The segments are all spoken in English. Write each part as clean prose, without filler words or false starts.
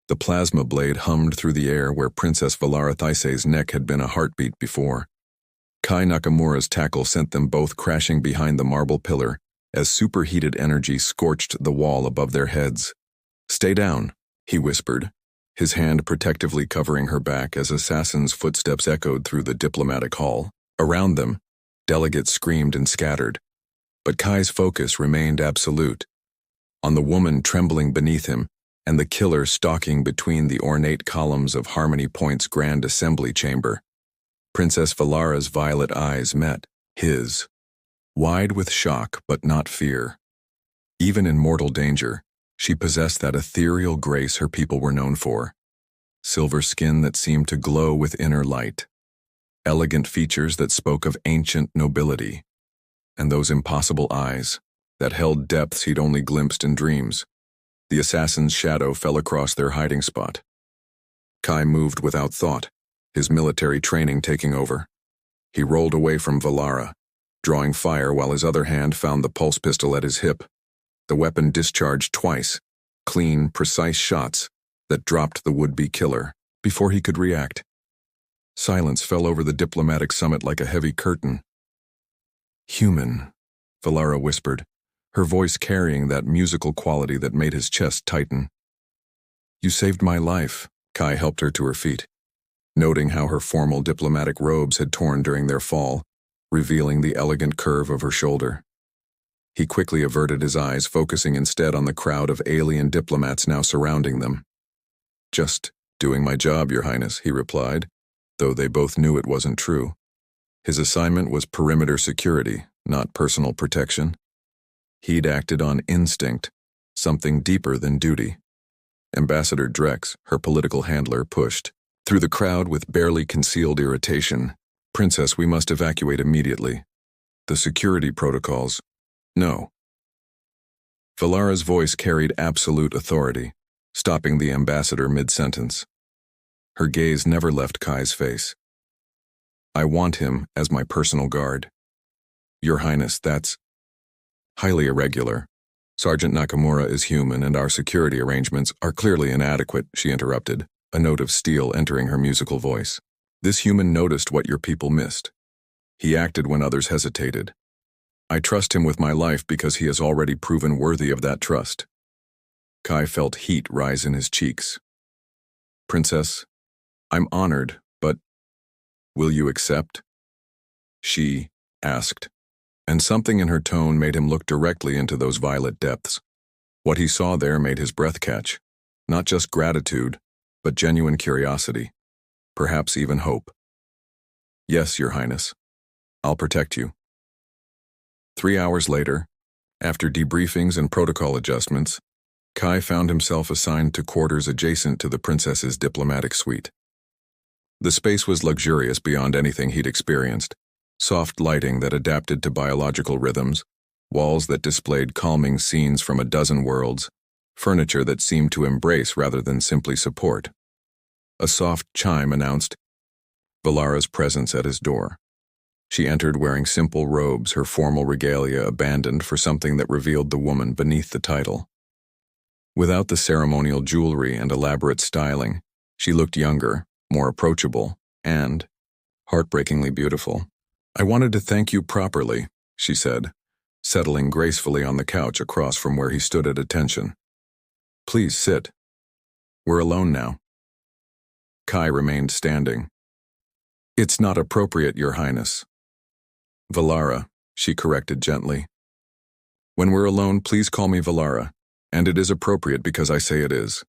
The plasma blade hummed through the air where Princess Valara Thysse's neck had been a heartbeat before. Kai Nakamura's tackle sent them both crashing behind the marble pillar as superheated energy scorched the wall above their heads. "Stay down," he whispered, his hand protectively covering her back as assassins' footsteps echoed through the diplomatic hall. Around them, delegates screamed and scattered, but Kai's focus remained absolute, on the woman trembling beneath him and the killer stalking between the ornate columns of Harmony Point's Grand Assembly Chamber. Princess Valara's violet eyes met his, wide with shock but not fear. Even in mortal danger, she possessed that ethereal grace her people were known for. Silver skin that seemed to glow with inner light. Elegant features that spoke of ancient nobility. And those impossible eyes that held depths he'd only glimpsed in dreams. The assassin's shadow fell across their hiding spot. Kai moved without thought, his military training taking over. He rolled away from Valara, drawing fire while his other hand found the pulse pistol at his hip. The weapon discharged twice, clean, precise shots that dropped the would-be killer before he could react. Silence fell over the diplomatic summit like a heavy curtain. "Human," Valara whispered, her voice carrying that musical quality that made his chest tighten. "You saved my life." Kai helped her to her feet, noting how her formal diplomatic robes had torn during their fall, revealing the elegant curve of her shoulder. He quickly averted his eyes, focusing instead on the crowd of alien diplomats now surrounding them. "Just doing my job, Your Highness," he replied, though they both knew it wasn't true. His assignment was perimeter security, not personal protection. He'd acted on instinct, something deeper than duty. Ambassador Drex, her political handler, pushed through the crowd with barely concealed irritation. "Princess, we must evacuate immediately. The security protocols." "No." Valara's voice carried absolute authority, stopping the ambassador mid-sentence. Her gaze never left Kai's face. "I want him as my personal guard." "Your Highness, that's highly irregular. Sergeant Nakamura is human and our security arrangements are clearly inadequate," she interrupted, a note of steel entering her musical voice. "This human noticed what your people missed. He acted when others hesitated. I trust him with my life because he has already proven worthy of that trust." Kai felt heat rise in his cheeks. "Princess, I'm honored, but will you accept?" she asked, and something in her tone made him look directly into those violet depths. What he saw there made his breath catch, not just gratitude, but genuine curiosity, perhaps even hope. "Yes, Your Highness. I'll protect you." 3 hours later, after debriefings and protocol adjustments, Kai found himself assigned to quarters adjacent to the princess's diplomatic suite. The space was luxurious beyond anything he'd experienced. Soft lighting that adapted to biological rhythms, walls that displayed calming scenes from a dozen worlds, furniture that seemed to embrace rather than simply support. A soft chime announced Valara's presence at his door. She entered wearing simple robes, her formal regalia abandoned for something that revealed the woman beneath the title. Without the ceremonial jewelry and elaborate styling, she looked younger, more approachable, and heartbreakingly beautiful. "I wanted to thank you properly," she said, settling gracefully on the couch across from where he stood at attention. "Please sit. We're alone now." Kai remained standing. "It's not appropriate, Your Highness." "Valara," she corrected gently. "When we're alone, please call me Valara, and it is appropriate because I say it is."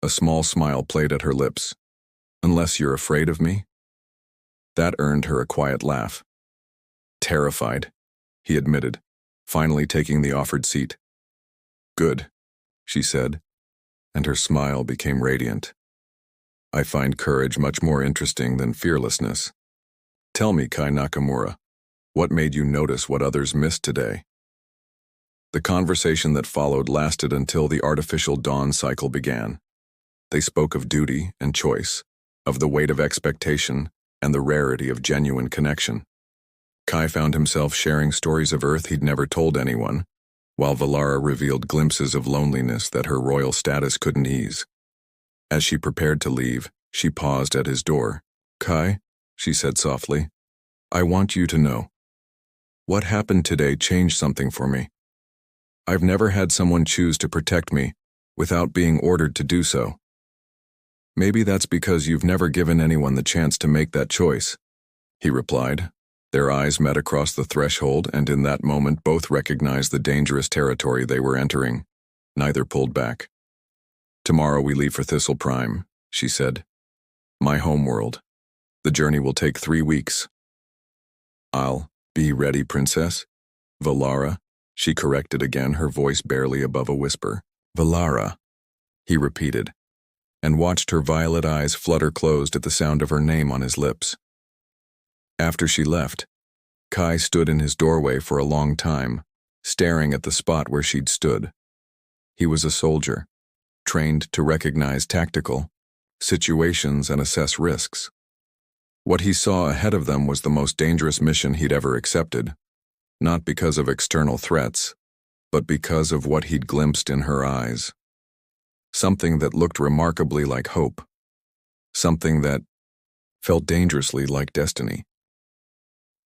A small smile played at her lips. "Unless you're afraid of me?" That earned her a quiet laugh. "Terrified," he admitted, finally taking the offered seat. "Good," she said, and her smile became radiant. "I find courage much more interesting than fearlessness. Tell me, Kai Nakamura, what made you notice what others missed today?" The conversation that followed lasted until the artificial dawn cycle began. They spoke of duty and choice, of the weight of expectation, and the rarity of genuine connection. Kai found himself sharing stories of Earth he'd never told anyone, while Valara revealed glimpses of loneliness that her royal status couldn't ease. As she prepared to leave, she paused at his door. "Kai," she said softly, "I want you to know. What happened today changed something for me. I've never had someone choose to protect me without being ordered to do so. Maybe that's because you've never given anyone the chance to make that choice," he replied. Their eyes met across the threshold, and in that moment both recognized the dangerous territory they were entering. Neither pulled back. "Tomorrow we leave for Thistle Prime," she said. "My homeworld. The journey will take 3 weeks." "I'll be ready, Princess." "Valara," she corrected again, her voice barely above a whisper. "Valara," he repeated, and watched her violet eyes flutter closed at the sound of her name on his lips. After she left, Kai stood in his doorway for a long time, staring at the spot where she'd stood. He was a soldier, trained to recognize tactical situations and assess risks. What he saw ahead of them was the most dangerous mission he'd ever accepted, not because of external threats, but because of what he'd glimpsed in her eyes. Something that looked remarkably like hope. Something that felt dangerously like destiny.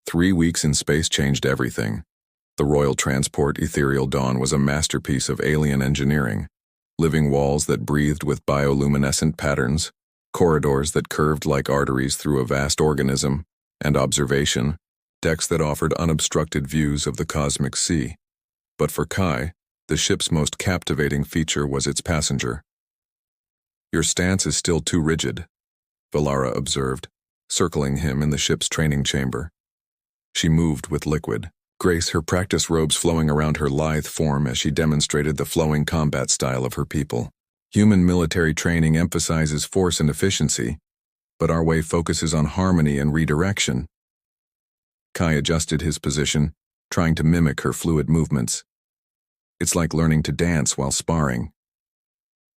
3 weeks in space changed everything. The Royal Transport Ethereal Dawn was a masterpiece of alien engineering. Living walls that breathed with bioluminescent patterns, corridors that curved like arteries through a vast organism, and observation decks that offered unobstructed views of the cosmic sea. But for Kai, the ship's most captivating feature was its passenger. "Your stance is still too rigid," Valara observed, circling him in the ship's training chamber. She moved with liquid grace, her practice robes flowing around her lithe form as she demonstrated the flowing combat style of her people. "Human military training emphasizes force and efficiency, but our way focuses on harmony and redirection." Kai adjusted his position, trying to mimic her fluid movements. "It's like learning to dance while sparring."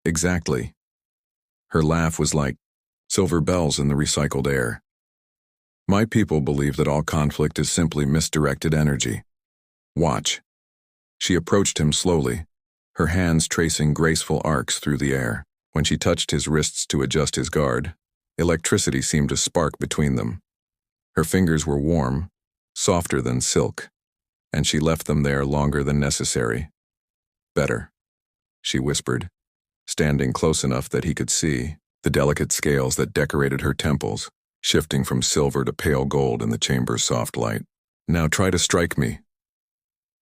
"Exactly." Her laugh was like silver bells in the recycled air. "My people believe that all conflict is simply misdirected energy. Watch." She approached him slowly, her hands tracing graceful arcs through the air. When she touched his wrists to adjust his guard, electricity seemed to spark between them. Her fingers were warm, softer than silk, and she left them there longer than necessary. "Better," she whispered, standing close enough that he could see the delicate scales that decorated her temples, shifting from silver to pale gold in the chamber's soft light. "Now try to strike me."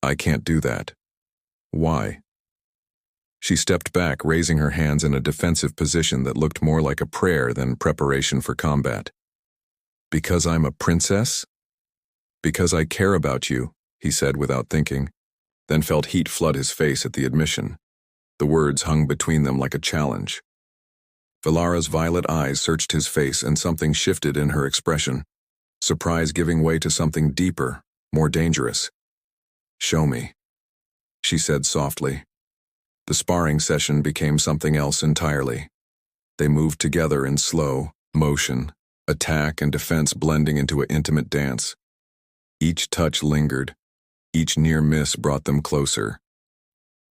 "I can't do that." "Why?" She stepped back, raising her hands in a defensive position that looked more like a prayer than preparation for combat. "Because I'm a princess?" "Because I care about you," he said without thinking, then felt heat flood his face at the admission. The words hung between them like a challenge. Valara's violet eyes searched his face, and something shifted in her expression, surprise giving way to something deeper, more dangerous. "Show me," she said softly. The sparring session became something else entirely. They moved together in slow motion, attack and defense blending into an intimate dance. Each touch lingered, each near miss brought them closer.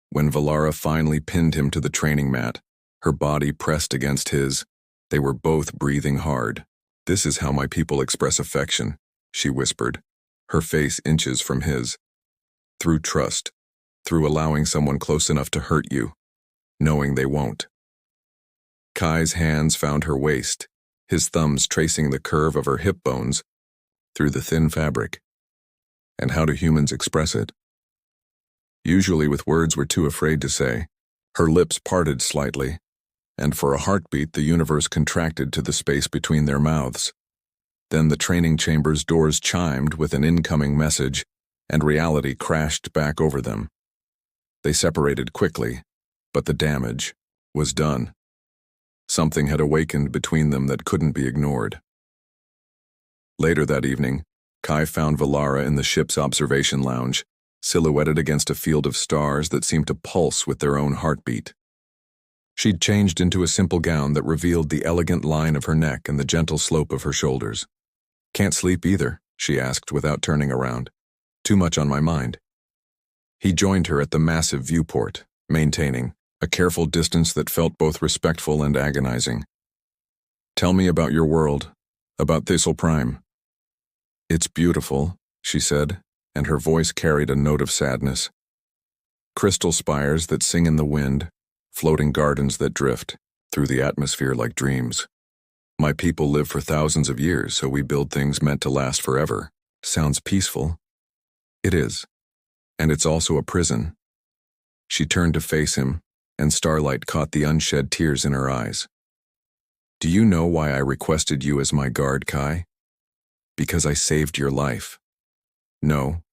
When Valara finally pinned him to the training mat, her body pressed against his, they were both breathing hard. "This is how my people express affection," she whispered, her face inches from his. "Through trust, through allowing someone close enough to hurt you, knowing they won't." Kai's hands found her waist, his thumbs tracing the curve of her hip bones through the thin fabric. And how do humans express it? Usually with words we're too afraid to say. Her lips parted slightly, and for a heartbeat the universe contracted to the space between their mouths. Then the training chamber's doors chimed with an incoming message, and reality crashed back over them. They separated quickly, but the damage was done. Something had awakened between them that couldn't be ignored. Later that evening, Kai found Valara in the ship's observation lounge, silhouetted against a field of stars that seemed to pulse with their own heartbeat. She'd changed into a simple gown that revealed the elegant line of her neck and the gentle slope of her shoulders. "Can't sleep either?" she asked without turning around. "Too much on my mind." He joined her at the massive viewport, maintaining a careful distance that felt both respectful and agonizing. "Tell me about your world, about Thistle Prime." "It's beautiful," she said, and her voice carried a note of sadness. "Crystal spires that sing in the wind, floating gardens that drift through the atmosphere like dreams. My people live for thousands of years, so we build things meant to last forever. Sounds peaceful." "It is. And it's also a prison." She turned to face him, and starlight caught the unshed tears in her eyes. "Do you know why I requested you as my guard, Kai? Because I saved your life. No.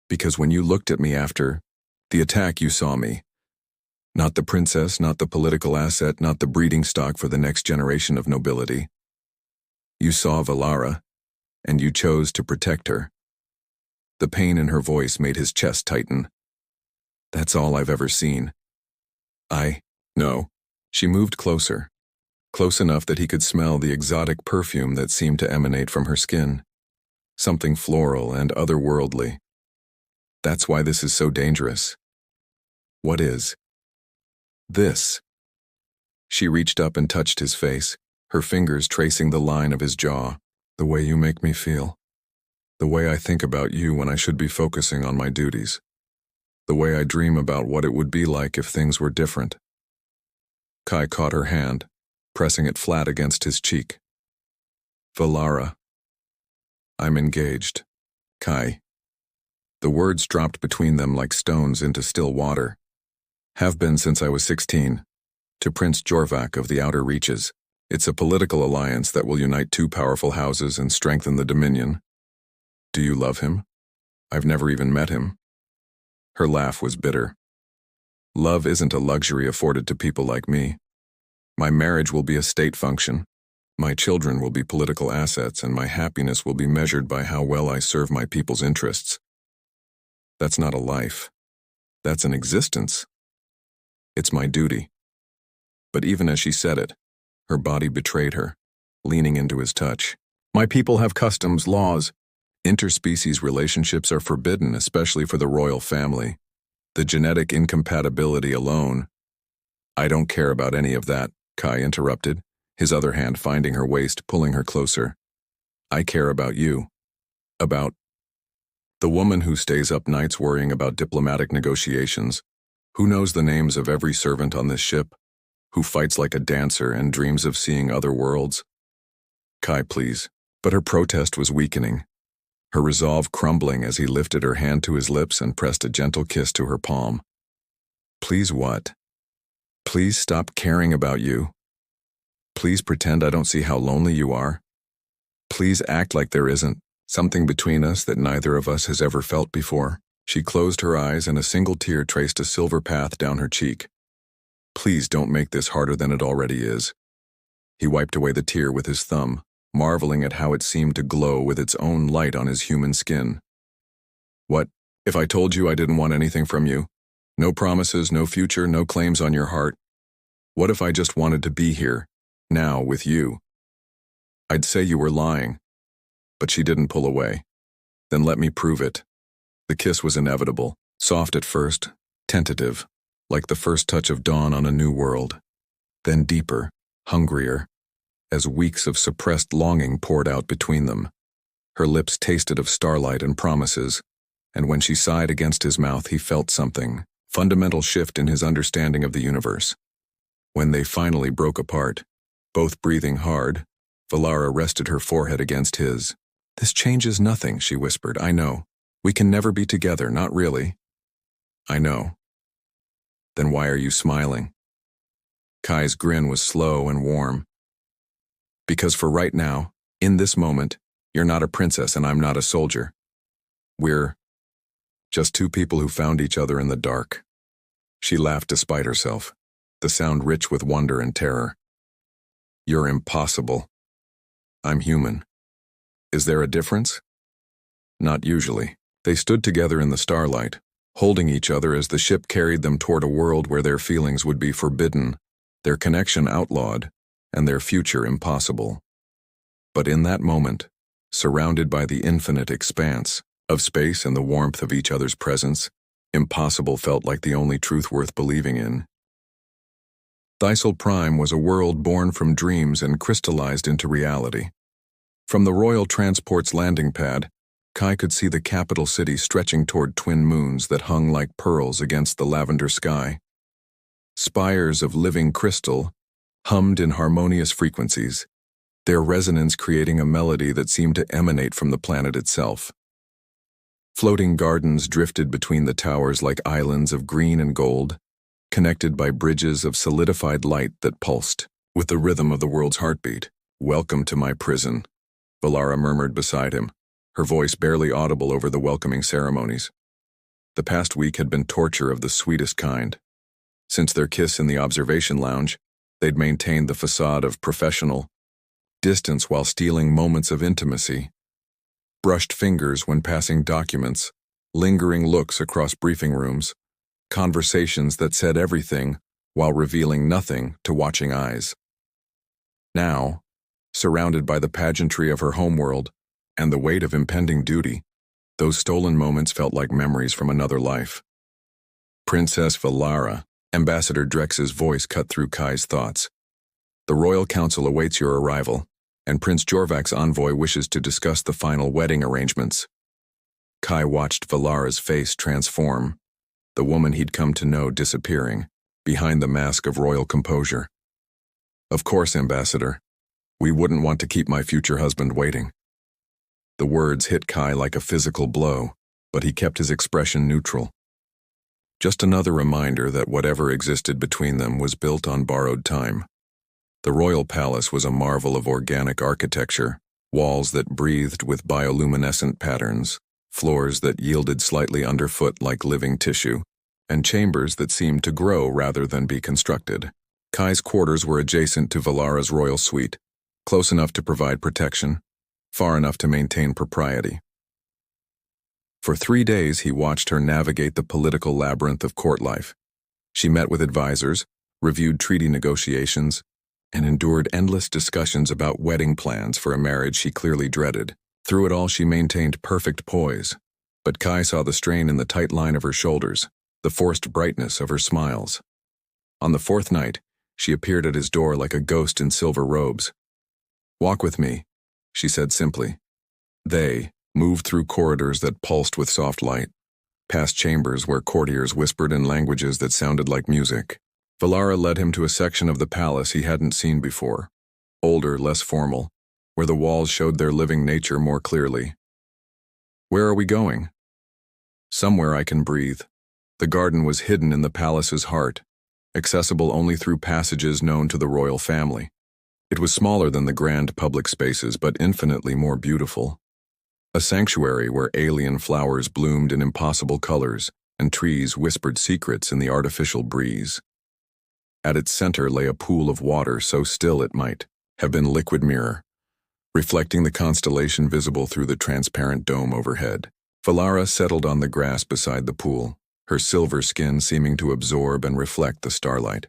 Because when you looked at me after the attack, you saw me. Not the princess, not the political asset, not the breeding stock for the next generation of nobility. You saw Valara, and you chose to protect her." The pain in her voice made his chest tighten. "That's all I've ever seen." "I know." She moved closer, close enough that he could smell the exotic perfume that seemed to emanate from her skin. Something floral and otherworldly. "That's why this is so dangerous." "What is?" "This." She reached up and touched his face, her fingers tracing the line of his jaw. "The way you make me feel. The way I think about you when I should be focusing on my duties. The way I dream about what it would be like if things were different." Kai caught her hand, pressing it flat against his cheek. "Valara. I'm engaged. Kai." The words dropped between them like stones into still water. "Have been since I was 16. To Prince Jorvak of the Outer Reaches. It's a political alliance that will unite two powerful houses and strengthen the Dominion." "Do you love him?" "I've never even met him." Her laugh was bitter. "Love isn't a luxury afforded to people like me. My marriage will be a state function. My children will be political assets, and my happiness will be measured by how well I serve my people's interests. That's not a life. That's an existence. It's my duty." But even as she said it, her body betrayed her, leaning into his touch. "My people have customs, laws. Interspecies relationships are forbidden, especially for the royal family. The genetic incompatibility alone—" "I don't care about any of that," Kai interrupted, his other hand finding her waist, pulling her closer. "I care about you. About the woman who stays up nights worrying about diplomatic negotiations, who knows the names of every servant on this ship, who fights like a dancer and dreams of seeing other worlds." "Kai, please." But her protest was weakening, her resolve crumbling as he lifted her hand to his lips and pressed a gentle kiss to her palm. "Please what? Please stop caring about you. Please pretend I don't see how lonely you are. Please act like there isn't something between us that neither of us has ever felt before." She closed her eyes and a single tear traced a silver path down her cheek. "Please don't make this harder than it already is." He wiped away the tear with his thumb, marveling at how it seemed to glow with its own light on his human skin. "What if I told you I didn't want anything from you? No promises, no future, no claims on your heart. What if I just wanted to be here, now, with you?" "I'd say you were lying." But she didn't pull away. "Then let me prove it." The kiss was inevitable, soft at first, tentative, like the first touch of dawn on a new world. Then deeper, hungrier, as weeks of suppressed longing poured out between them. Her lips tasted of starlight and promises, and when she sighed against his mouth he felt something, fundamental shift in his understanding of the universe. When they finally broke apart, both breathing hard, Valara rested her forehead against his. "This changes nothing," she whispered. "I know. We can never be together, not really." "I know." "Then why are you smiling?" Kai's grin was slow and warm. "Because for right now, in this moment, you're not a princess and I'm not a soldier. We're just two people who found each other in the dark." She laughed despite herself, the sound rich with wonder and terror. "You're impossible. I'm human. Is there a difference?" "Not usually." They stood together in the starlight, holding each other as the ship carried them toward a world where their feelings would be forbidden, their connection outlawed, and their future impossible. But in that moment, surrounded by the infinite expanse of space and the warmth of each other's presence, impossible felt like the only truth worth believing in. Thistle Prime was a world born from dreams and crystallized into reality. From the Royal Transport's landing pad, Kai could see the capital city stretching toward twin moons that hung like pearls against the lavender sky. Spires of living crystal hummed in harmonious frequencies, their resonance creating a melody that seemed to emanate from the planet itself. Floating gardens drifted between the towers like islands of green and gold, connected by bridges of solidified light that pulsed with the rhythm of the world's heartbeat. "Welcome to my prison," Valara murmured beside him, her voice barely audible over the welcoming ceremonies. The past week had been torture of the sweetest kind. Since their kiss in the observation lounge, they'd maintained the facade of professional distance while stealing moments of intimacy. Brushed fingers when passing documents, lingering looks across briefing rooms, conversations that said everything while revealing nothing to watching eyes. Now, surrounded by the pageantry of her homeworld and the weight of impending duty, those stolen moments felt like memories from another life. "Princess Valara," Ambassador Drex's voice cut through Kai's thoughts. "The Royal Council awaits your arrival, and Prince Jorvak's envoy wishes to discuss the final wedding arrangements." Kai watched Valara's face transform, the woman he'd come to know disappearing behind the mask of royal composure. "Of course, Ambassador. We wouldn't want to keep my future husband waiting." The words hit Kai like a physical blow, but he kept his expression neutral. Just another reminder that whatever existed between them was built on borrowed time. The royal palace was a marvel of organic architecture, walls that breathed with bioluminescent patterns, floors that yielded slightly underfoot like living tissue, and chambers that seemed to grow rather than be constructed. Kai's quarters were adjacent to Valara's royal suite, close enough to provide protection, far enough to maintain propriety. For 3 days he watched her navigate the political labyrinth of court life. She met with advisors, reviewed treaty negotiations, and endured endless discussions about wedding plans for a marriage she clearly dreaded. Through it all she maintained perfect poise, but Kai saw the strain in the tight line of her shoulders, the forced brightness of her smiles. On the 4th night, she appeared at his door like a ghost in silver robes. "Walk with me," she said simply. They moved through corridors that pulsed with soft light, past chambers where courtiers whispered in languages that sounded like music. Valara led him to a section of the palace he hadn't seen before, older, less formal, where the walls showed their living nature more clearly. "Where are we going?" "Somewhere I can breathe." The garden was hidden in the palace's heart, accessible only through passages known to the royal family. It was smaller than the grand public spaces, but infinitely more beautiful. A sanctuary where alien flowers bloomed in impossible colors and trees whispered secrets in the artificial breeze. At its center lay a pool of water so still it might have been liquid mirror, reflecting the constellation visible through the transparent dome overhead. Valara settled on the grass beside the pool, her silver skin seeming to absorb and reflect the starlight.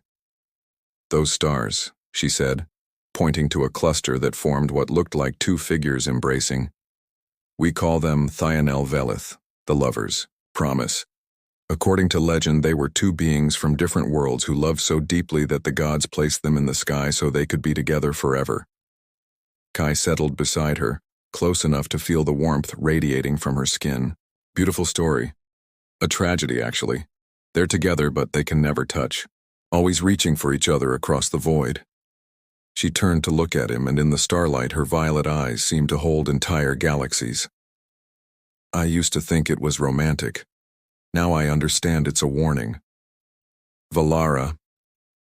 "Those stars," she said, pointing to a cluster that formed what looked like 2 figures embracing. "We call them Thionel Velith, the lovers. Promise. According to legend, they were 2 beings from different worlds who loved so deeply that the gods placed them in the sky so they could be together forever." Kai settled beside her, close enough to feel the warmth radiating from her skin. "Beautiful story. A tragedy, actually. They're together, but they can never touch, always reaching for each other across the void." She turned to look at him, and in the starlight her violet eyes seemed to hold entire galaxies. "I used to think it was romantic. Now I understand it's a warning." "Valara,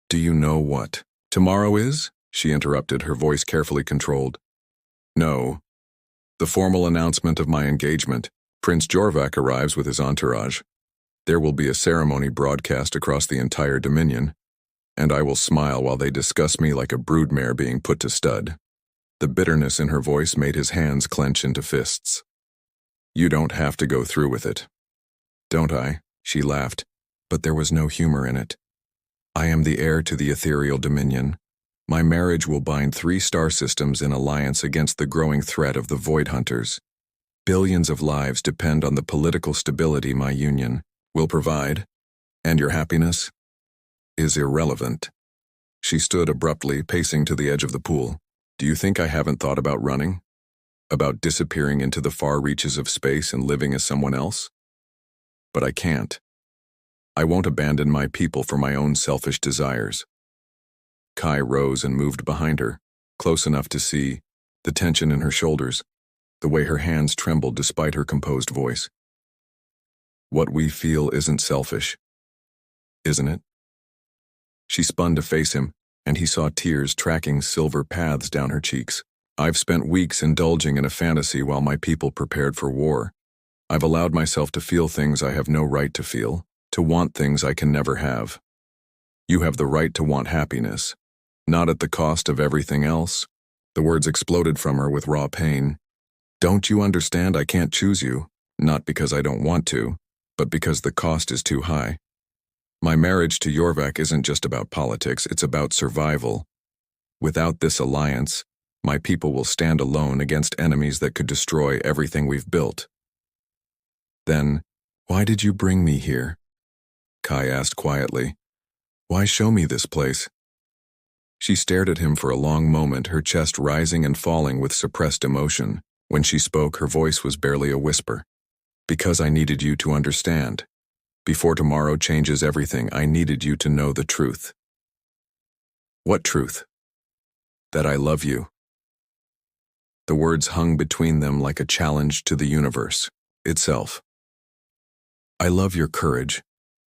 do you know what tomorrow is?" she interrupted, her voice carefully controlled. "No. The formal announcement of my engagement. Prince Jorvak arrives with his entourage. There will be a ceremony broadcast across the entire Dominion, and I will smile while they discuss me like a broodmare being put to stud." The bitterness in her voice made his hands clench into fists. "You don't have to go through with it." "Don't I?" she laughed, but there was no humor in it. "I am the heir to the ethereal dominion. My marriage will bind 3 star systems in alliance against the growing threat of the Void Hunters. Billions of lives depend on the political stability my union will provide, and your happiness is irrelevant." She stood abruptly, pacing to the edge of the pool. Do you think I haven't thought about running? About disappearing into the far reaches of space and living as someone else? But I can't. I won't abandon my people for my own selfish desires. Kai rose and moved behind her, close enough to see the tension in her shoulders, the way her hands trembled despite her composed voice. What we feel isn't selfish, isn't it? She spun to face him, and he saw tears tracking silver paths down her cheeks. I've spent weeks indulging in a fantasy while my people prepared for war. I've allowed myself to feel things I have no right to feel, to want things I can never have. You have the right to want happiness, not at the cost of everything else. The words exploded from her with raw pain. Don't you understand I can't choose you, not because I don't want to, but because the cost is too high. My marriage to Yorvak isn't just about politics, it's about survival. Without this alliance, my people will stand alone against enemies that could destroy everything we've built. Then, why did you bring me here? Kai asked quietly. Why show me this place? She stared at him for a long moment, her chest rising and falling with suppressed emotion. When she spoke, her voice was barely a whisper. Because I needed you to understand. Before tomorrow changes everything, I needed you to know the truth. What truth? That I love you. The words hung between them like a challenge to the universe itself. I love your courage,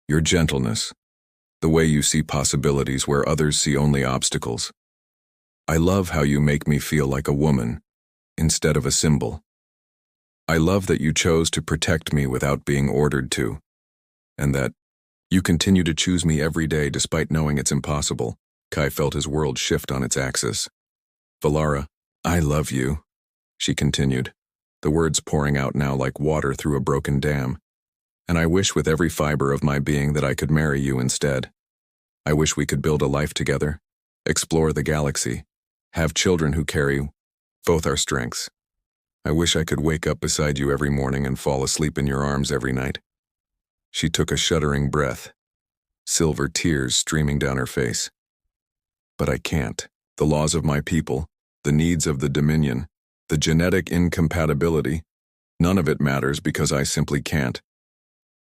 your gentleness, the way you see possibilities where others see only obstacles. I love how you make me feel like a woman, instead of a symbol. I love that you chose to protect me without being ordered to, and that you continue to choose me every day despite knowing it's impossible. Kai felt his world shift on its axis. Valara, I love you, she continued, the words pouring out now like water through a broken dam. And I wish with every fiber of my being that I could marry you instead. I wish we could build a life together, explore the galaxy, have children who carry both our strengths. I wish I could wake up beside you every morning and fall asleep in your arms every night. She took a shuddering breath, silver tears streaming down her face. But I can't. The laws of my people, the needs of the Dominion, the genetic incompatibility, none of it matters because I simply can't.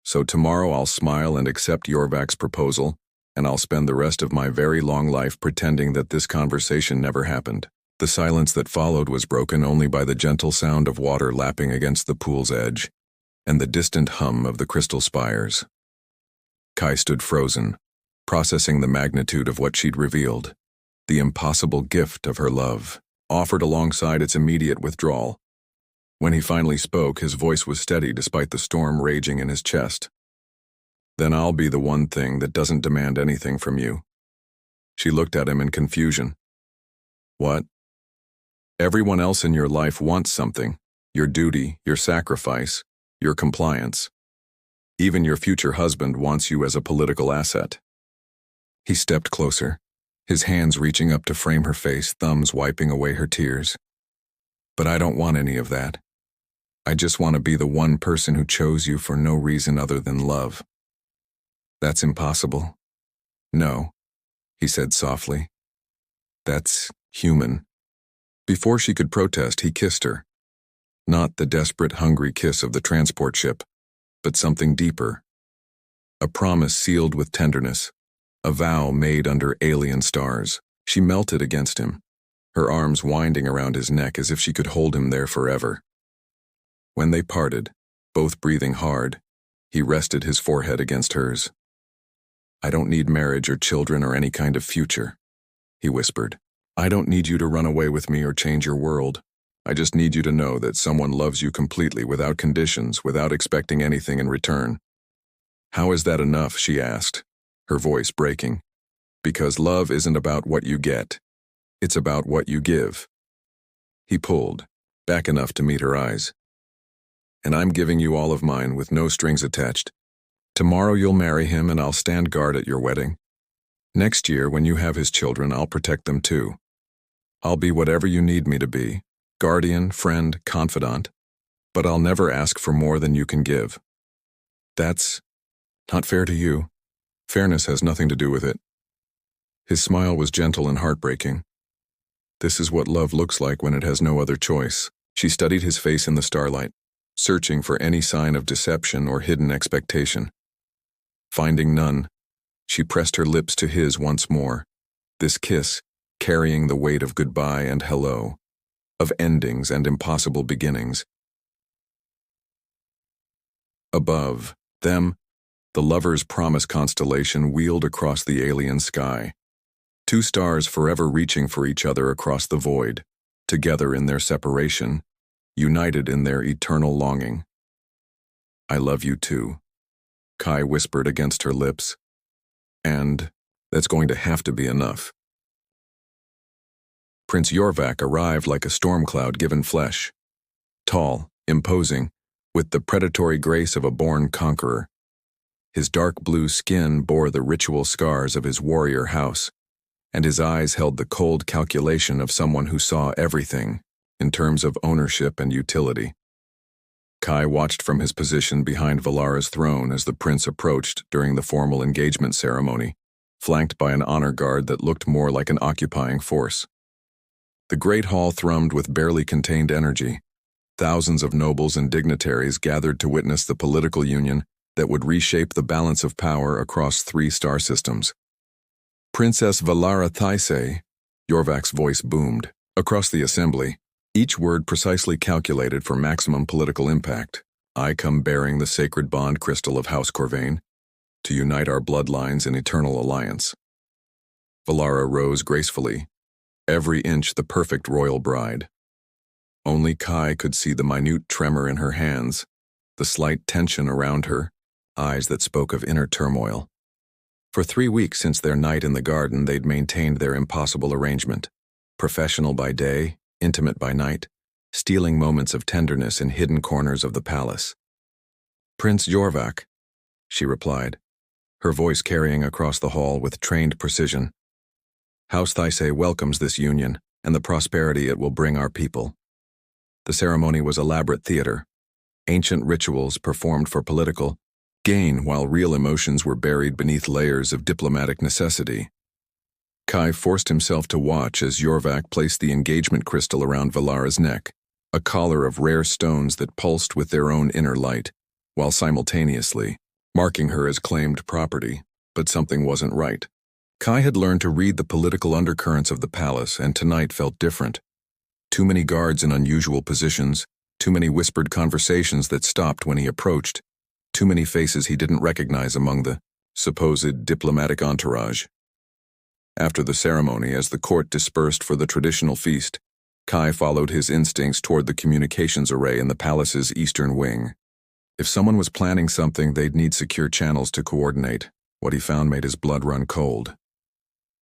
So tomorrow I'll smile and accept Yorvak's proposal, and I'll spend the rest of my very long life pretending that this conversation never happened. The silence that followed was broken only by the gentle sound of water lapping against the pool's edge, and the distant hum of the crystal spires. Kai stood frozen, processing the magnitude of what she'd revealed, the impossible gift of her love, offered alongside its immediate withdrawal. When he finally spoke, his voice was steady despite the storm raging in his chest. Then I'll be the one thing that doesn't demand anything from you. She looked at him in confusion. What? Everyone else in your life wants something. Your duty, your sacrifice, your compliance. Even your future husband wants you as a political asset. He stepped closer, his hands reaching up to frame her face, thumbs wiping away her tears. But I don't want any of that. I just want to be the one person who chose you for no reason other than love. That's impossible. No, he said softly. That's human. Before she could protest, he kissed her. Not the desperate, hungry kiss of the transport ship, but something deeper. A promise sealed with tenderness, a vow made under alien stars. She melted against him, her arms winding around his neck as if she could hold him there forever. When they parted, both breathing hard, he rested his forehead against hers. I don't need marriage or children or any kind of future, he whispered. I don't need you to run away with me or change your world. I just need you to know that someone loves you completely without conditions, without expecting anything in return. How is that enough? She asked, her voice breaking. Because love isn't about what you get. It's about what you give. He pulled, back enough to meet her eyes. And I'm giving you all of mine with no strings attached. Tomorrow you'll marry him and I'll stand guard at your wedding. Next year, when you have his children, I'll protect them too. I'll be whatever you need me to be, guardian, friend, confidant, but I'll never ask for more than you can give. That's not fair to you. Fairness has nothing to do with it. His smile was gentle and heartbreaking. This is what love looks like when it has no other choice. She studied his face in the starlight, searching for any sign of deception or hidden expectation. Finding none, she pressed her lips to his once more, this kiss carrying the weight of goodbye and hello, of endings and impossible beginnings. Above them, the lovers' promise constellation wheeled across the alien sky. Two stars forever reaching for each other across the void, together in their separation, united in their eternal longing. I love you too, Kai whispered against her lips. And that's going to have to be enough. Prince Yorvak arrived like a storm cloud given flesh. Tall, imposing, with the predatory grace of a born conqueror. His dark blue skin bore the ritual scars of his warrior house, and his eyes held the cold calculation of someone who saw everything in terms of ownership and utility. Kai watched from his position behind Valara's throne as the prince approached during the formal engagement ceremony, flanked by an honor guard that looked more like an occupying force. The great hall thrummed with barely contained energy. Thousands of nobles and dignitaries gathered to witness the political union that would reshape the balance of power across 3 star systems. Princess Valara Thistle, Yorvak's voice boomed across the assembly, each word precisely calculated for maximum political impact. I come bearing the sacred bond crystal of House Corvain to unite our bloodlines in eternal alliance. Valara rose gracefully, every inch the perfect royal bride. Only Kai could see the minute tremor in her hands, the slight tension around her, eyes that spoke of inner turmoil. For 3 weeks since their night in the garden, they'd maintained their impossible arrangement, professional by day, intimate by night, stealing moments of tenderness in hidden corners of the palace. Prince Yorvak, she replied, her voice carrying across the hall with trained precision. House Thistle welcomes this union and the prosperity it will bring our people. The ceremony was elaborate theater, ancient rituals performed for political gain while real emotions were buried beneath layers of diplomatic necessity. Kai forced himself to watch as Yorvak placed the engagement crystal around Valara's neck, a collar of rare stones that pulsed with their own inner light, while simultaneously marking her as claimed property, but something wasn't right. Kai had learned to read the political undercurrents of the palace, and tonight felt different. Too many guards in unusual positions, too many whispered conversations that stopped when he approached, too many faces he didn't recognize among the supposed diplomatic entourage. After the ceremony, as the court dispersed for the traditional feast, Kai followed his instincts toward the communications array in the palace's eastern wing. If someone was planning something, they'd need secure channels to coordinate. What he found made his blood run cold.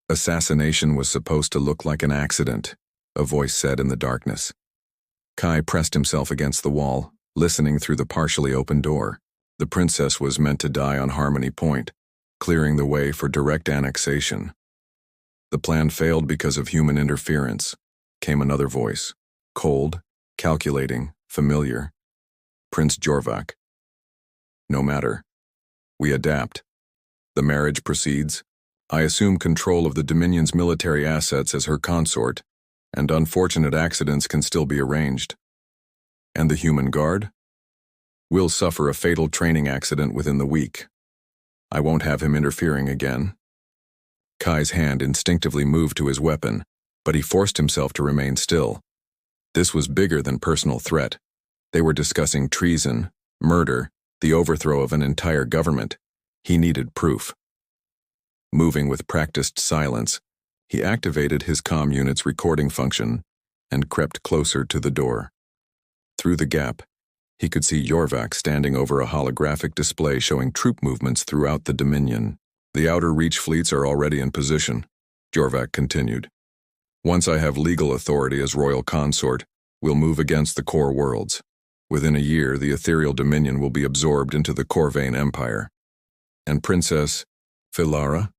Assassination was supposed to look like an accident, a voice said in the darkness. Kai pressed himself against the wall, listening through the partially open door. The princess was meant to die on Harmony Point, clearing the way for direct annexation. The plan failed because of human interference, came another voice, cold, calculating, familiar. Prince Yorvak. No matter. We adapt. The marriage proceeds. I assume control of the Dominion's military assets as her consort, and unfortunate accidents can still be arranged. And the human guard? Will suffer a fatal training accident within the week. I won't have him interfering again. Kai's hand instinctively moved to his weapon, but he forced himself to remain still. This was bigger than personal threat. They were discussing treason, murder, the overthrow of an entire government. He needed proof. Moving with practiced silence, he activated his comm unit's recording function and crept closer to the door. Through the gap, he could see Yorvak standing over a holographic display showing troop movements throughout the Dominion. The outer reach fleets are already in position, Yorvak continued. Once I have legal authority as royal consort, we'll move against the core worlds. Within a year, the ethereal Dominion will be absorbed into the Corvain Empire. And Princess Valara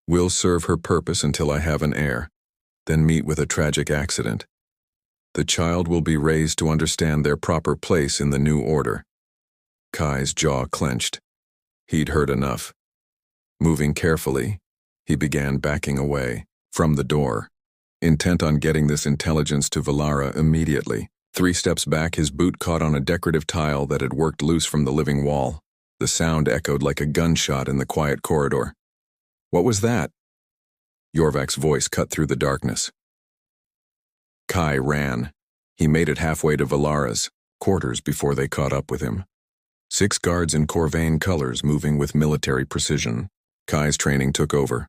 will serve her purpose until I have an heir, then meet with a tragic accident. The child will be raised to understand their proper place in the new order. Kai's jaw clenched. He'd heard enough. Moving carefully, He began backing away from the door, intent on getting this intelligence to Valara immediately. 3 steps back, his boot caught on a decorative tile that had worked loose from the living wall. The sound echoed like a gunshot in the quiet corridor. What was that? Yorvak's voice cut through the darkness. Kai ran. He made it halfway to Valara's quarters before they caught up with him. 6 guards in Corvain colors moving with military precision. Kai's training took over.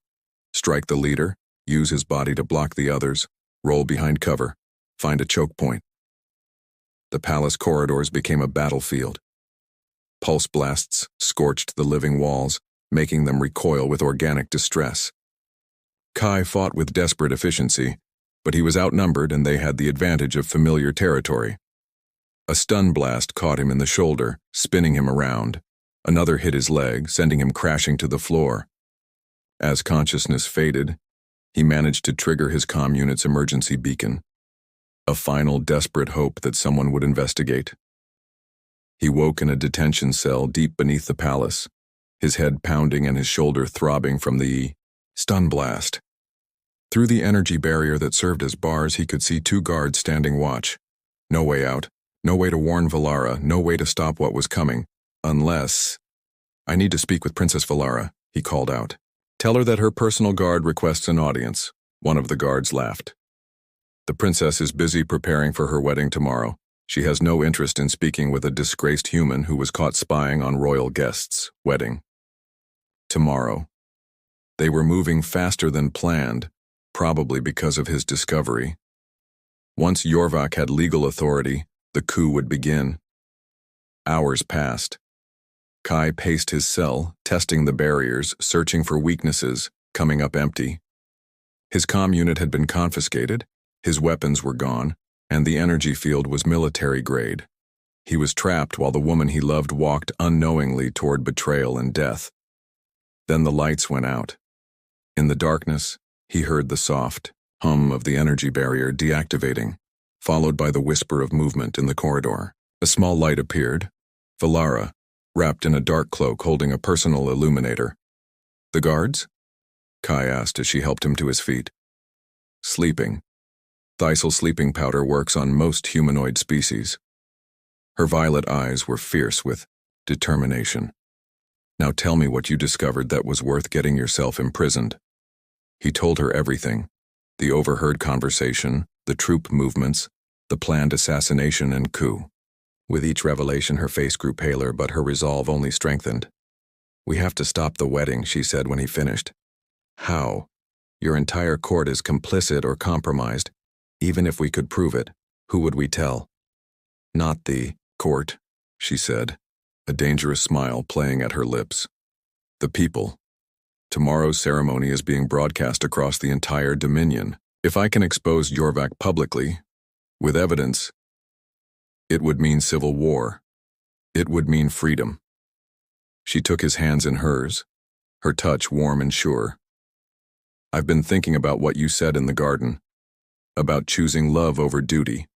Strike the leader, use his body to block the others, roll behind cover, find a choke point. The palace corridors became a battlefield. Pulse blasts scorched the living walls, making them recoil with organic distress. Kai fought with desperate efficiency, but he was outnumbered and they had the advantage of familiar territory. A stun blast caught him in the shoulder, spinning him around. Another hit his leg, sending him crashing to the floor. As consciousness faded, he managed to trigger his comm unit's emergency beacon. A final desperate hope that someone would investigate. He woke in a detention cell deep beneath the palace, his head pounding and his shoulder throbbing from the stun blast. Through the energy barrier that served as bars, he could see 2 guards standing watch. No way out, no way to warn Valara, no way to stop what was coming, unless... I need to speak with Princess Valara, he called out. Tell her that her personal guard requests an audience. One of the guards laughed. The princess is busy preparing for her wedding tomorrow. She has no interest in speaking with a disgraced human who was caught spying on royal guests' wedding. Tomorrow. They were moving faster than planned, probably because of his discovery. Once Yorvak had legal authority, the coup would begin. Hours passed. Kai paced his cell, testing the barriers, searching for weaknesses, coming up empty. His comm unit had been confiscated, his weapons were gone, and the energy field was military grade. He was trapped while the woman he loved walked unknowingly toward betrayal and death. Then the lights went out. In the darkness, he heard the soft hum of the energy barrier deactivating, followed by the whisper of movement in the corridor. A small light appeared. Valara, wrapped in a dark cloak holding a personal illuminator. The guards? Kai asked as she helped him to his feet. Sleeping. Thistle sleeping powder works on most humanoid species. Her violet eyes were fierce with determination. Now tell me what you discovered that was worth getting yourself imprisoned. He told her everything. The overheard conversation, the troop movements, the planned assassination and coup. With each revelation, her face grew paler, but her resolve only strengthened. We have to stop the wedding, she said when he finished. How? Your entire court is complicit or compromised. Even if we could prove it, who would we tell? Not the court, she said, a dangerous smile playing at her lips. The people. Tomorrow's ceremony is being broadcast across the entire Dominion. If I can expose Yorvak publicly, with evidence, it would mean civil war. It would mean freedom. She took his hands in hers, her touch warm and sure. I've been thinking about what you said in the garden. About choosing love over duty.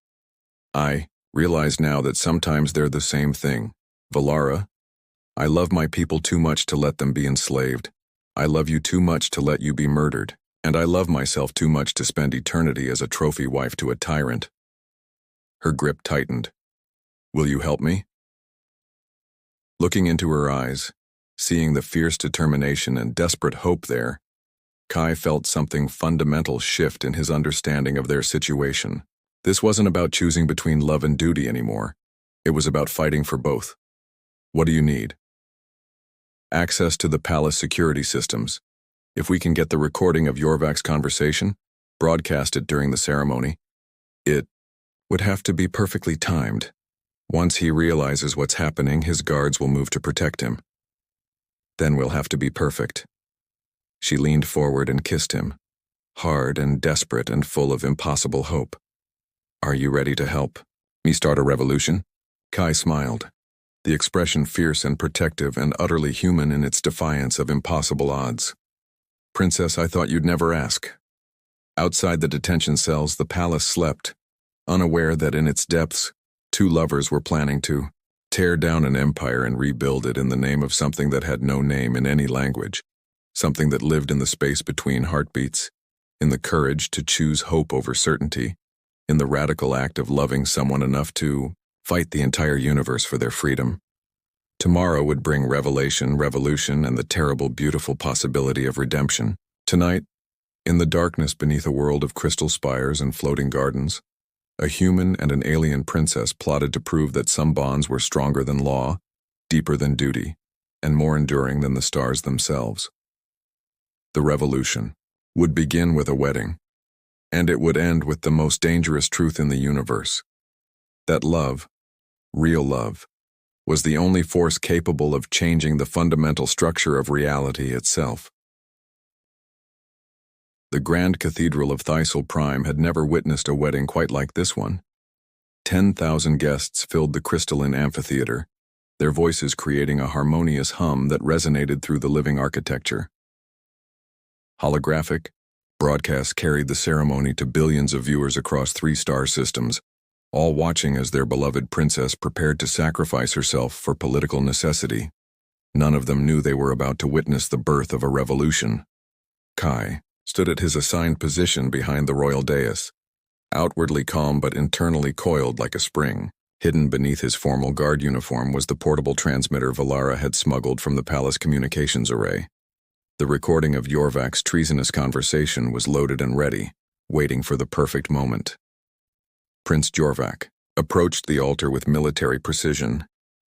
I realize now that sometimes they're the same thing. Valara, I love my people too much to let them be enslaved. I love you too much to let you be murdered. And I love myself too much to spend eternity as a trophy wife to a tyrant. Her grip tightened. Will you help me? Looking into her eyes, seeing the fierce determination and desperate hope there, Kai felt something fundamental shift in his understanding of their situation. This wasn't about choosing between love and duty anymore. It was about fighting for both. What do you need? Access to the palace security systems. If we can get the recording of Yorvak's conversation, broadcast it during the ceremony, it would have to be perfectly timed. Once he realizes what's happening, his guards will move to protect him. Then we'll have to be perfect. She leaned forward and kissed him, hard and desperate and full of impossible hope. Are you ready to help me start a revolution? Kai smiled, the expression fierce and protective and utterly human in its defiance of impossible odds. Princess, I thought you'd never ask. Outside the detention cells, the palace slept, unaware that in its depths, 2 lovers were planning to tear down an empire and rebuild it in the name of something that had no name in any language. something that lived in the space between heartbeats, in the courage to choose hope over certainty, in the radical act of loving someone enough to fight the entire universe for their freedom. Tomorrow would bring revelation, revolution, and the terrible, beautiful possibility of redemption. Tonight, in the darkness beneath a world of crystal spires and floating gardens, a human and an alien princess plotted to prove that some bonds were stronger than law, deeper than duty, and more enduring than the stars themselves. The revolution would begin with a wedding, and it would end with the most dangerous truth in the universe: that love, real love, was the only force capable of changing the fundamental structure of reality itself. The Grand Cathedral of Thistle Prime had never witnessed a wedding quite like this one. 10,000 guests filled the crystalline amphitheater, their voices creating a harmonious hum that resonated through the living architecture. Holographic broadcasts carried the ceremony to billions of viewers across 3 star systems, all watching as their beloved princess prepared to sacrifice herself for political necessity. None of them knew they were about to witness the birth of a revolution. Kai stood at his assigned position behind the royal dais, outwardly calm but internally coiled like a spring. Hidden beneath his formal guard uniform was the portable transmitter Valara had smuggled from the palace communications array. The recording of Yorvak's treasonous conversation was loaded and ready, waiting for the perfect moment. Prince Yorvak approached the altar with military precision,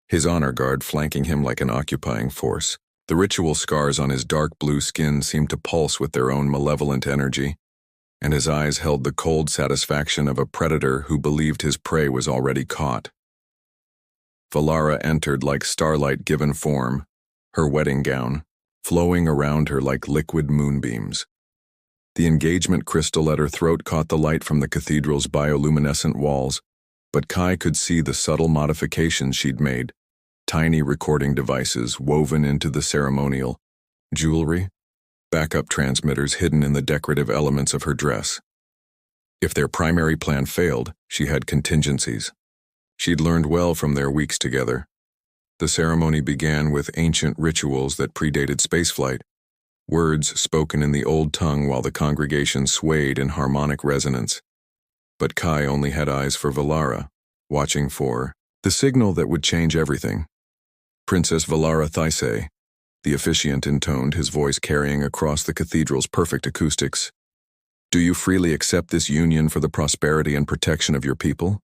his honor guard flanking him like an occupying force. The ritual scars on his dark blue skin seemed to pulse with their own malevolent energy, and his eyes held the cold satisfaction of a predator who believed his prey was already caught. Valara entered like starlight given form, her wedding gown flowing around her like liquid moonbeams. The engagement crystal at her throat caught the light from the cathedral's bioluminescent walls, but Kai could see the subtle modifications she'd made: tiny recording devices woven into the ceremonial, jewelry, backup transmitters hidden in the decorative elements of her dress. If their primary plan failed, she had contingencies. She'd learned well from their weeks together. The ceremony began with ancient rituals that predated spaceflight, words spoken in the old tongue while the congregation swayed in harmonic resonance. But Kai only had eyes for Valara, watching for the signal that would change everything. Princess Valara Thistle, the officiant intoned, his voice carrying across the cathedral's perfect acoustics. Do you freely accept this union for the prosperity and protection of your people?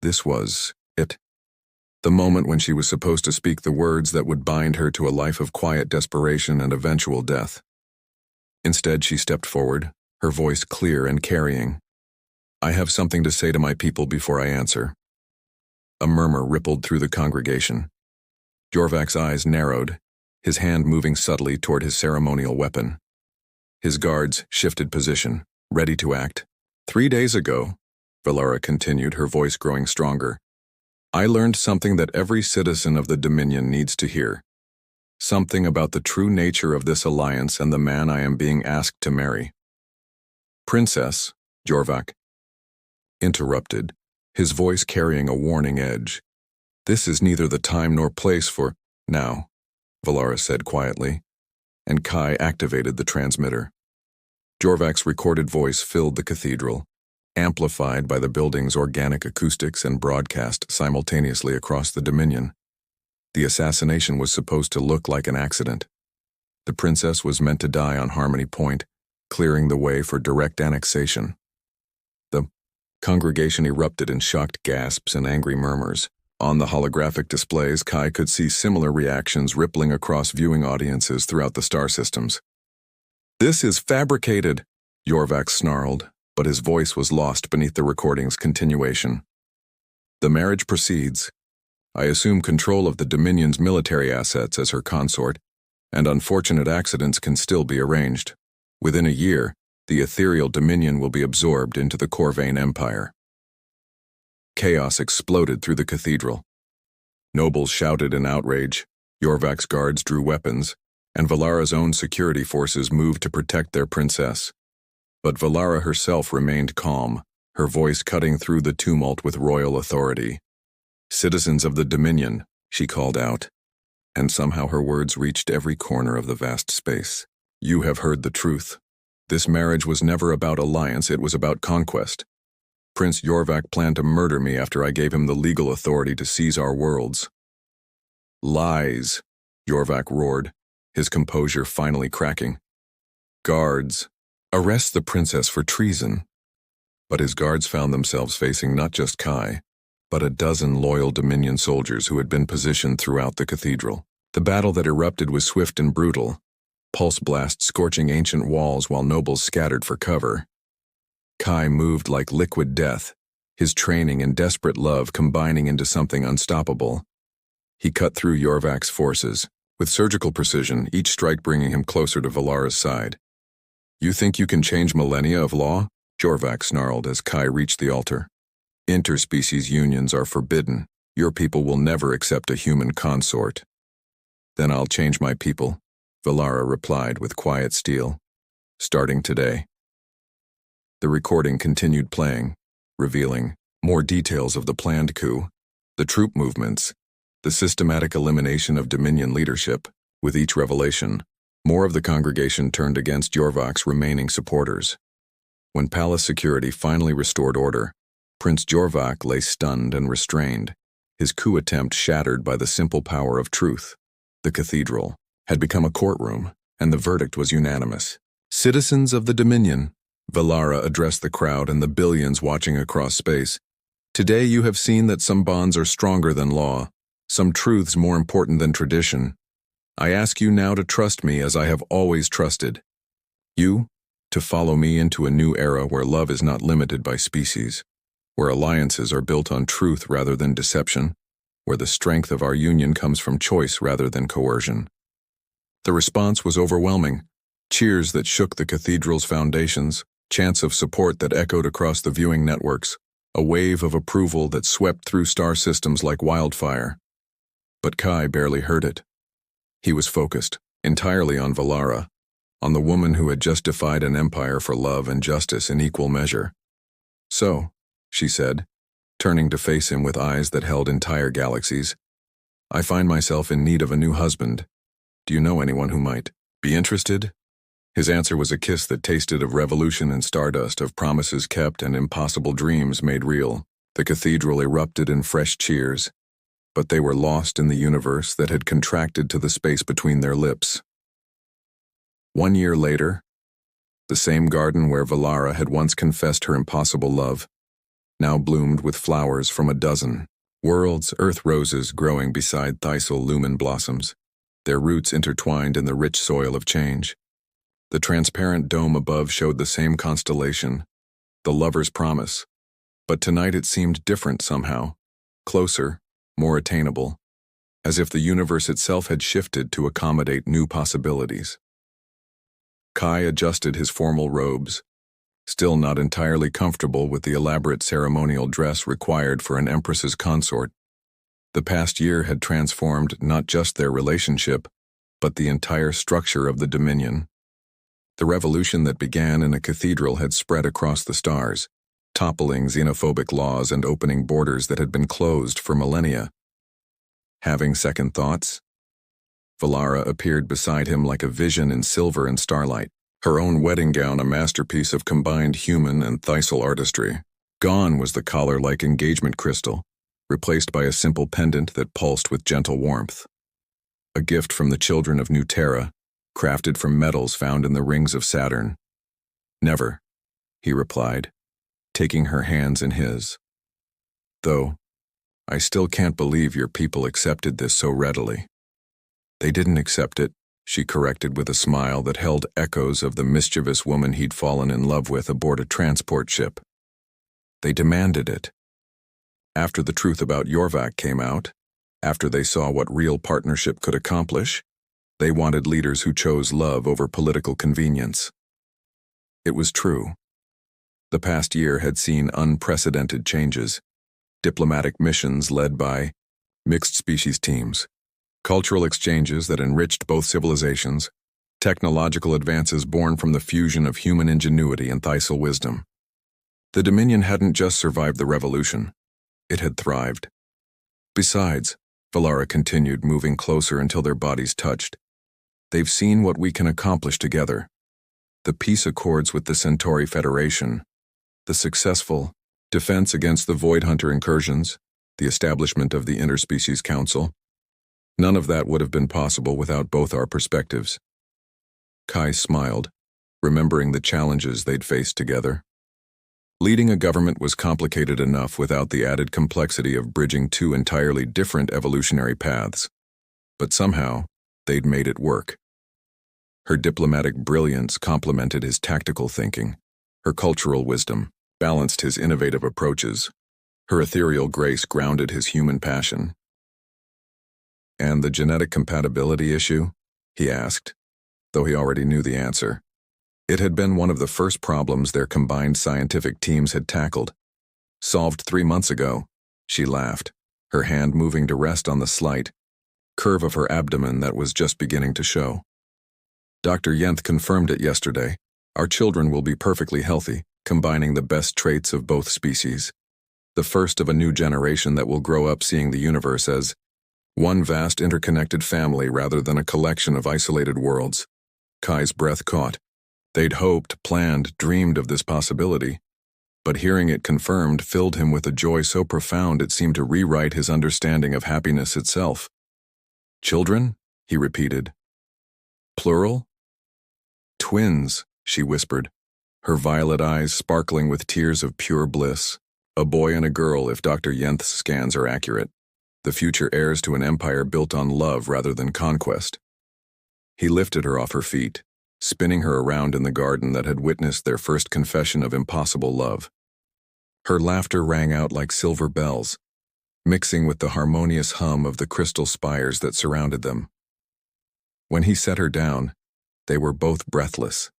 This was it. The moment when she was supposed to speak the words that would bind her to a life of quiet desperation and eventual death. Instead, she stepped forward, her voice clear and carrying. I have something to say to my people before I answer. A murmur rippled through the congregation. Yorvak's eyes narrowed, his hand moving subtly toward his ceremonial weapon. His guards shifted position, ready to act. 3 days ago, Valara continued, her voice growing stronger, I learned something that every citizen of the Dominion needs to hear. Something about the true nature of this alliance and the man I am being asked to marry. Princess, Yorvak interrupted, his voice carrying a warning edge. This is neither the time nor place for now, Valara said quietly, and Kai activated the transmitter. Yorvak's recorded voice filled the cathedral, amplified by the building's organic acoustics and broadcast simultaneously across the Dominion. The assassination was supposed to look like an accident. The princess was meant to die on Harmony Point, clearing the way for direct annexation. The congregation erupted in shocked gasps and angry murmurs. On the holographic displays, Kai could see similar reactions rippling across viewing audiences throughout the star systems. This is fabricated, Yorvak snarled, but his voice was lost beneath the recording's continuation. The marriage proceeds. I assume control of the Dominion's military assets as her consort, and unfortunate accidents can still be arranged. Within a year, the ethereal Dominion will be absorbed into the Corvain Empire. Chaos exploded through the cathedral. Nobles shouted in outrage, Yorvak's guards drew weapons, and Valara's own security forces moved to protect their princess. But Valara herself remained calm, her voice cutting through the tumult with royal authority. Citizens of the Dominion, she called out, and somehow her words reached every corner of the vast space. You have heard the truth. This marriage was never about alliance, it was about conquest. Prince Yorvak planned to murder me after I gave him the legal authority to seize our worlds. Lies, Yorvak roared, his composure finally cracking. Guards, arrest the princess for treason. But his guards found themselves facing not just Kai, but a dozen loyal Dominion soldiers who had been positioned throughout the cathedral. The battle that erupted was swift and brutal, pulse blasts scorching ancient walls while nobles scattered for cover. Kai moved like liquid death, his training and desperate love combining into something unstoppable. He cut through Yorvak's forces, with surgical precision, each strike bringing him closer to Valara's side. You think you can change millennia of law? Yorvak snarled as Kai reached the altar. Interspecies unions are forbidden. Your people will never accept a human consort. Then I'll change my people, Valara replied with quiet steel. Starting today. The recording continued playing, revealing more details of the planned coup, the troop movements, the systematic elimination of Dominion leadership. With each revelation, more of the congregation turned against Yorvak's remaining supporters. When palace security finally restored order, Prince Yorvak lay stunned and restrained, his coup attempt shattered by the simple power of truth. The cathedral had become a courtroom, and the verdict was unanimous. Citizens of the Dominion, Valara addressed the crowd and the billions watching across space. Today you have seen that some bonds are stronger than law, some truths more important than tradition. I ask you now to trust me as I have always trusted. You, to follow me into a new era where love is not limited by species, where alliances are built on truth rather than deception, where the strength of our union comes from choice rather than coercion. The response was overwhelming. Cheers that shook the cathedral's foundations, chants of support that echoed across the viewing networks, a wave of approval that swept through star systems like wildfire. But Kai barely heard it. He was focused, entirely on Valara, on the woman who had just defied an empire for love and justice in equal measure. So, she said, turning to face him with eyes that held entire galaxies, I find myself in need of a new husband. Do you know anyone who might be interested? His answer was a kiss that tasted of revolution and stardust, of promises kept and impossible dreams made real. The cathedral erupted in fresh cheers, but they were lost in the universe that had contracted to the space between their lips. 1 year later, the same garden where Valara had once confessed her impossible love, now bloomed with flowers from a dozen worlds, earth roses growing beside Thistle lumen blossoms, their roots intertwined in the rich soil of change. The transparent dome above showed the same constellation, the lover's promise, but tonight it seemed different somehow, closer, more attainable, as if the universe itself had shifted to accommodate new possibilities. Kai adjusted his formal robes, still not entirely comfortable with the elaborate ceremonial dress required for an empress's consort. The past year had transformed not just their relationship, but the entire structure of the Dominion. The revolution that began in a cathedral had spread across the stars, toppling xenophobic laws and opening borders that had been closed for millennia. Having second thoughts? Valara appeared beside him like a vision in silver and starlight, her own wedding gown a masterpiece of combined human and Thistle artistry. Gone was the collar-like engagement crystal, replaced by a simple pendant that pulsed with gentle warmth. A gift from the children of New Terra, crafted from metals found in the rings of Saturn. Never, he replied, taking her hands in his. Though, I still can't believe your people accepted this so readily. They didn't accept it, she corrected with a smile that held echoes of the mischievous woman he'd fallen in love with aboard a transport ship. They demanded it. After the truth about Yorvak came out, after they saw what real partnership could accomplish, they wanted leaders who chose love over political convenience. It was true. The past year had seen unprecedented changes, diplomatic missions led by mixed-species teams, cultural exchanges that enriched both civilizations, technological advances born from the fusion of human ingenuity and Thistle wisdom. The Dominion hadn't just survived the revolution, it had thrived. Besides, Valara continued, moving closer until their bodies touched, They've seen what we can accomplish together. The peace accords with the Centauri Federation, the successful defense against the Void Hunter incursions, the establishment of the Interspecies Council. None of that would have been possible without both our perspectives. Kai smiled, remembering the challenges they'd faced together. Leading a government was complicated enough without the added complexity of bridging two entirely different evolutionary paths. But somehow, they'd made it work. Her diplomatic brilliance complemented his tactical thinking. Her cultural wisdom balanced his innovative approaches. Her ethereal grace grounded his human passion. And the genetic compatibility issue? He asked, though he already knew the answer. It had been one of the first problems their combined scientific teams had tackled. Solved 3 months ago, she laughed, her hand moving to rest on the slight curve of her abdomen that was just beginning to show. Dr. Yenth confirmed it yesterday. Our children will be perfectly healthy, combining the best traits of both species. The first of a new generation that will grow up seeing the universe as one vast interconnected family rather than a collection of isolated worlds. Kai's breath caught. They'd hoped, planned, dreamed of this possibility, but hearing it confirmed filled him with a joy so profound it seemed to rewrite his understanding of happiness itself. Children? He repeated. Plural? Twins, she whispered, her violet eyes sparkling with tears of pure bliss. A boy and a girl if Dr. Yenth's scans are accurate. The future heirs to an empire built on love rather than conquest. He lifted her off her feet, spinning her around in the garden that had witnessed their first confession of impossible love. Her laughter rang out like silver bells, mixing with the harmonious hum of the crystal spires that surrounded them. When he set her down, they were both breathless,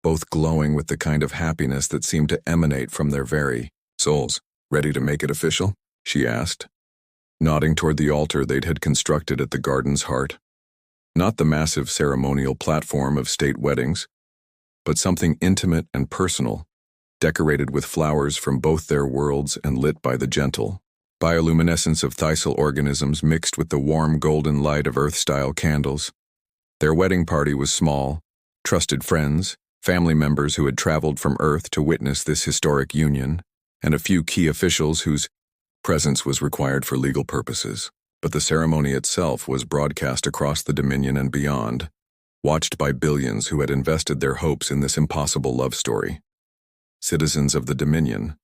both glowing with the kind of happiness that seemed to emanate from their very souls. Ready to make it official? She asked, nodding toward the altar they'd had constructed at the garden's heart. Not the massive ceremonial platform of state weddings, but something intimate and personal, decorated with flowers from both their worlds and lit by the gentle bioluminescence of Thistle organisms mixed with the warm golden light of Earth-style candles. Their wedding party was small, trusted friends, family members who had traveled from Earth to witness this historic union, and a few key officials whose presence was required for legal purposes. But the ceremony itself was broadcast across the Dominion and beyond, watched by billions who had invested their hopes in this impossible love story. Citizens of the Dominion,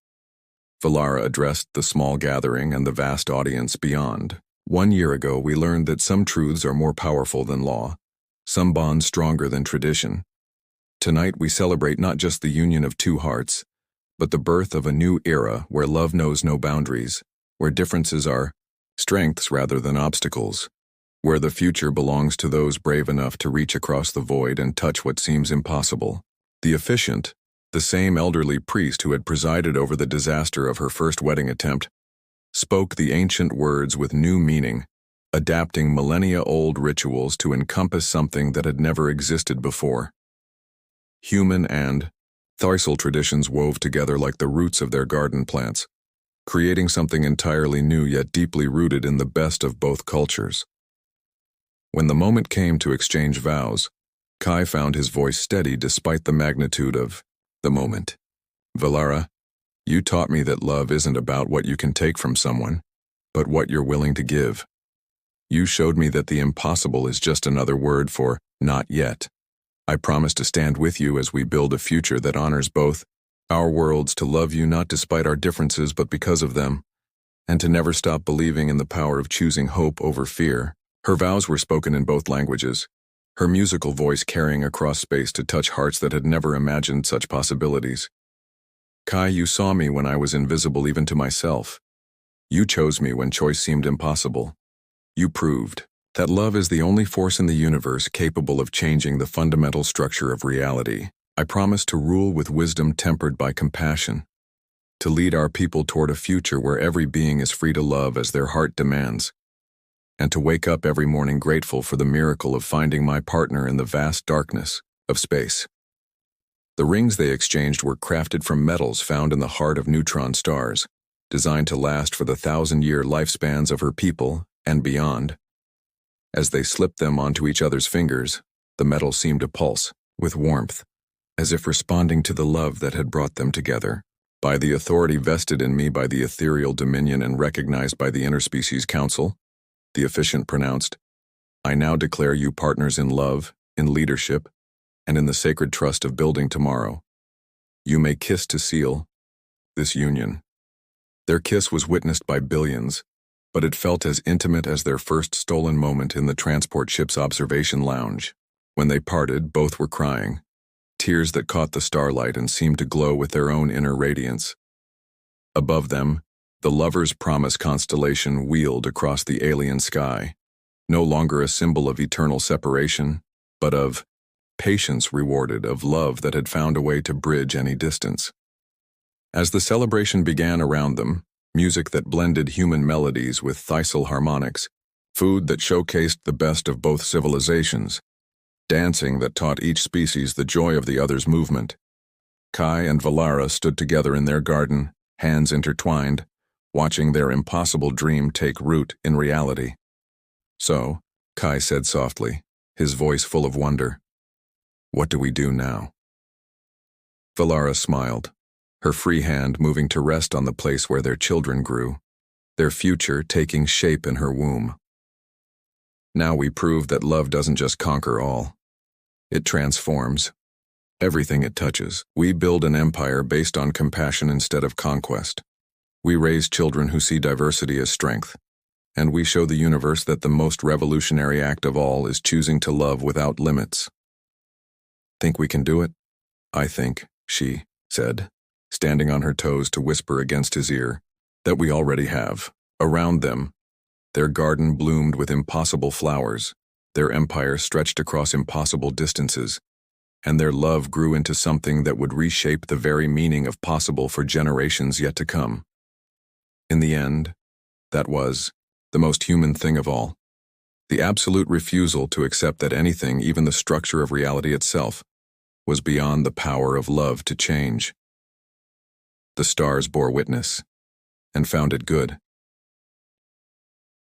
Valara addressed the small gathering and the vast audience beyond. 1 year ago, we learned that some truths are more powerful than law, some bonds stronger than tradition. Tonight, we celebrate not just the union of two hearts, but the birth of a new era where love knows no boundaries, where differences are strengths rather than obstacles, where the future belongs to those brave enough to reach across the void and touch what seems impossible. The officiant, the same elderly priest who had presided over the disaster of her first wedding attempt, spoke the ancient words with new meaning, adapting millennia-old rituals to encompass something that had never existed before. Human and Thistle traditions wove together like the roots of their garden plants, creating something entirely new yet deeply rooted in the best of both cultures. When the moment came to exchange vows, Kai found his voice steady despite the magnitude of the moment. Valara, you taught me that love isn't about what you can take from someone, but what you're willing to give. You showed me that the impossible is just another word for not yet. I promise to stand with you as we build a future that honors both our worlds, to love you not despite our differences but because of them, and to never stop believing in the power of choosing hope over fear. Her vows were spoken in both languages, her musical voice carrying across space to touch hearts that had never imagined such possibilities. Kai, you saw me when I was invisible even to myself. You chose me when choice seemed impossible. You proved that love is the only force in the universe capable of changing the fundamental structure of reality. I promise to rule with wisdom tempered by compassion, to lead our people toward a future where every being is free to love as their heart demands, and to wake up every morning grateful for the miracle of finding my partner in the vast darkness of space. The rings they exchanged were crafted from metals found in the heart of neutron stars, designed to last for the 1,000-year lifespans of her people and beyond. As they slipped them onto each other's fingers, The metal seemed to pulse, with warmth, as if responding to the love that had brought them together. By the authority vested in me by the ethereal dominion and recognized by the Interspecies Council, the officiant pronounced, I now declare you partners in love, in leadership, and in the sacred trust of building tomorrow. You may kiss to seal this union. Their kiss was witnessed by billions, but it felt as intimate as their first stolen moment in the transport ship's observation lounge. When they parted, both were crying, tears that caught the starlight and seemed to glow with their own inner radiance. Above them, the lovers' promise constellation wheeled across the alien sky, no longer a symbol of eternal separation, but of patience rewarded, of love that had found a way to bridge any distance. As the celebration began around them, music that blended human melodies with Thistle harmonics, food that showcased the best of both civilizations, dancing that taught each species the joy of the other's movement. Kai and Valara stood together in their garden, hands intertwined, watching their impossible dream take root in reality. So, Kai said softly, his voice full of wonder, what do we do now? Valara smiled, her free hand moving to rest on the place where their children grew, their future taking shape in her womb. Now we prove that love doesn't just conquer all. It transforms everything it touches. We build an empire based on compassion instead of conquest. We raise children who see diversity as strength. And we show the universe that the most revolutionary act of all is choosing to love without limits. Think we can do it? I think, she said, standing on her toes to whisper against his ear, that we already have. Around them, their garden bloomed with impossible flowers, their empire stretched across impossible distances, and their love grew into something that would reshape the very meaning of possible for generations yet to come. In the end, that was the most human thing of all. The absolute refusal to accept that anything, even the structure of reality itself, was beyond the power of love to change. The stars bore witness, and found it good.